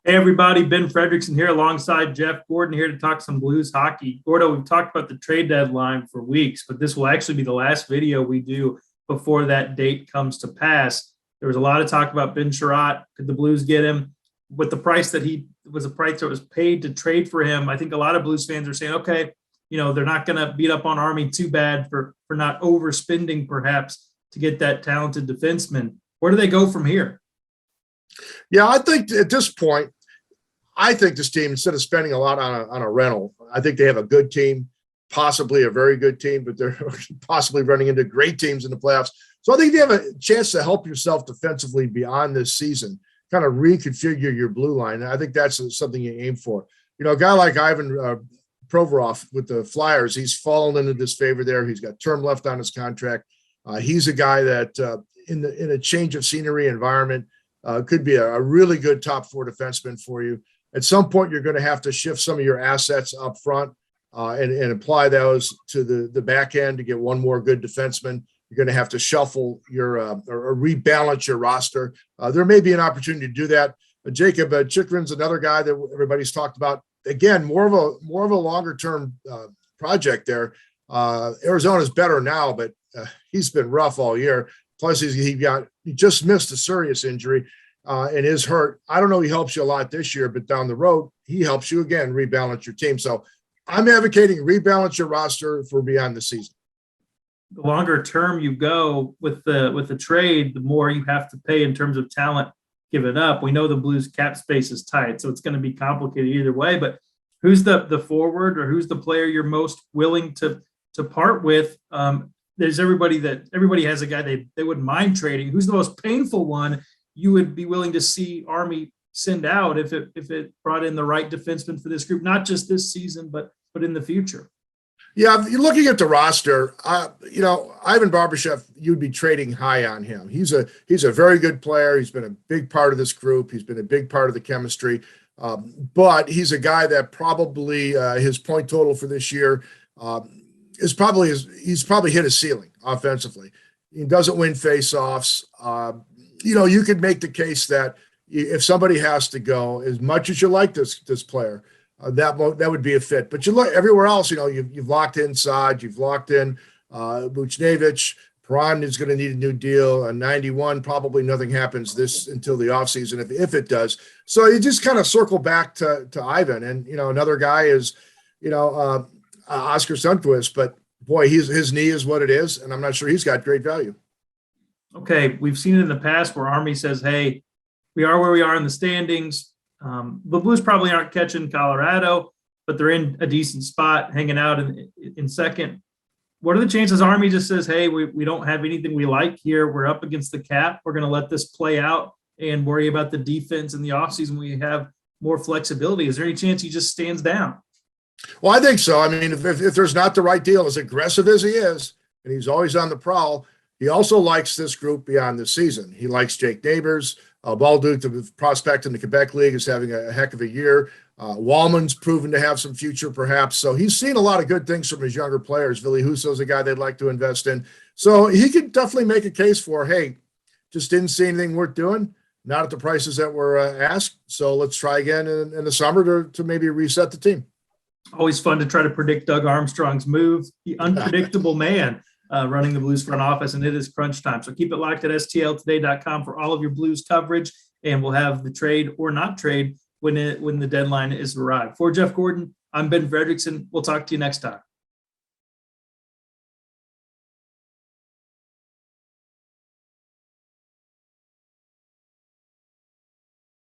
Hey everybody, Ben Frederickson here alongside Jeff Gordon here to talk some Blues hockey. Gordo, we've talked about the trade deadline for weeks, but this will actually be the last video we do before that date comes to pass. There was a lot of talk about Ben Chiarot. Could the Blues get him? With the price that he was, a price that was paid to trade for him, I think a lot of Blues fans are saying, okay, they're not going to beat up on Army too bad for not overspending perhaps to get that talented defenseman. Where do they go from here? Yeah, I think at this point, I think this team, instead of spending a lot on a rental, I think they have a good team, possibly a very good team, but they're possibly running into great teams in the playoffs. So I think they have a chance to help yourself defensively beyond this season, kind of reconfigure your blue line. And I think that's something you aim for. A guy like Ivan Provorov with the Flyers, he's fallen into disfavor there. He's got term left on his contract. He's a guy that in a change of scenery environment, could be a really good top four defenseman for you. At some point, you're going to have to shift some of your assets up front and apply those to the back end to get one more good defenseman. You're going to have to shuffle your or rebalance your roster. There may be an opportunity to do that. Jacob Chychrun's another guy that everybody's talked about. Again, more of a longer term project there. Arizona's better now, but he's been rough all year. Plus, he just missed a serious injury and is hurt. I don't know. He helps you a lot this year, but down the road, he helps you again rebalance your team. So I'm advocating rebalance your roster for beyond the season. The longer term you go with the trade, the more you have to pay in terms of talent given up. We know the Blues cap space is tight, so it's going to be complicated either way. But who's the forward or who's the player you're most willing to part with? There's everybody has a guy they wouldn't mind trading. Who's the most painful one you would be willing to see Army send out if it brought in the right defenseman for this group, not just this season, but in the future? Yeah, you're looking at the roster. Ivan Barbashev, you'd be trading high on him. He's a very good player. He's been a big part of this group. He's been a big part of the chemistry. But he's a guy that probably his point total for this year he's probably hit a ceiling offensively. He doesn't win faceoffs. You could make the case that if somebody has to go, as much as you like this player, that would be a fit. But you look everywhere else. You've locked in Saad, you've locked in Buchnevich. Perron is going to need a new deal. 91, probably nothing happens until the offseason, if it does. So you just kind of circle back to Ivan, and another guy is Oscar Sundqvist, but boy, his knee is what it is, and I'm not sure he's got great value. Okay, we've seen it in the past where Army says, hey, we are where we are in the standings. The Blues probably aren't catching Colorado, but they're in a decent spot, hanging out in second. What are the chances Army just says, hey, we don't have anything we like here. We're up against the cap. We're going to let this play out and worry about the defense in the offseason. We have more flexibility. Is there any chance he just stands down? Well, I think so. I mean, if there's not the right deal, as aggressive as he is, and he's always on the prowl, he also likes this group beyond the season. He likes Jake Neighbors. Balduc, the prospect in the Quebec League, is having a heck of a year. Wallman's proven to have some future, perhaps. So he's seen a lot of good things from his younger players. Ville Husso's a guy they'd like to invest in. So he could definitely make a case for, hey, just didn't see anything worth doing, not at the prices that were asked. So let's try again in the summer to maybe reset the team. Always fun to try to predict Doug Armstrong's move. The unpredictable man running the Blues front office, and it is crunch time. So keep it locked at stltoday.com for all of your Blues coverage, and we'll have the trade or not trade when the deadline is arrived. For Jeff Gordon, I'm Ben Frederickson. We'll talk to you next time.